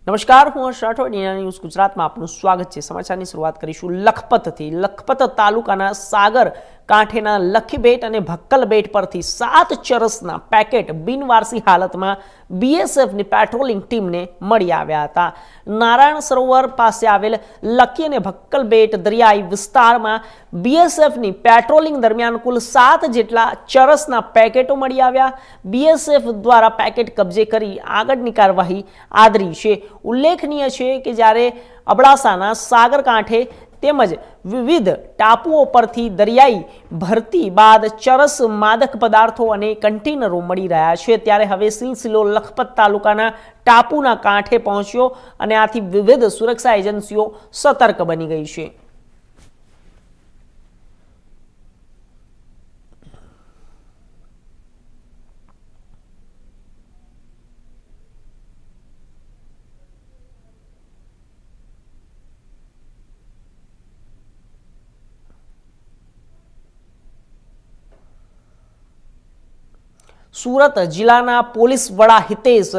નમસ્કાર, હું હર્ષ Rathod, DNA news ગુજરાતમાં આપનું સ્વાગત છે। સમાચારની શરૂઆત કરીશું લખપતથી। લખપત તાલુકાના સાગર કાંઠેના લખીબેટ અને ભક્કલ બેટ પરથી 7 ચરસના પેકેટ બિનવારસી હાલતમાં બીએસએફની પેટ્રોલિંગ ટીમને મળી આવ્યા હતા। નારાયણ સરોવર પાસે આવેલ લખી અને ભક્કલ બેટ દરિયાઈ વિસ્તારમાં બીએસએફની પેટ્રોલિંગ દરમિયાન કુલ 7 જેટલા ચરસના પેકેટો મળી આવ્યા। બીએસએફ દ્વારા પેકેટ કબજે કરી આગળની કાર્યવાહી આદરી છે। ઉલ્લેખનીય છે કે જ્યારે અબડાસાના સાગર કાંઠે તેમજ વિવિધ ટાપુઓ પરથી દરિયાઈ ભરતી બાદ ચરસ, માદક પદાર્થો અને કન્ટેનરો મળી રહ્યા છે, ત્યારે હવે સિલસિલો લખપત તાલુકાના ટાપુના કાંઠે પહોંચ્યો અને આથી વિવિધ સુરક્ષા એજન્સીઓ સતર્ક બની ગઈ છે। સુરત જિલ્લાના પોલીસ વડા હિતેશ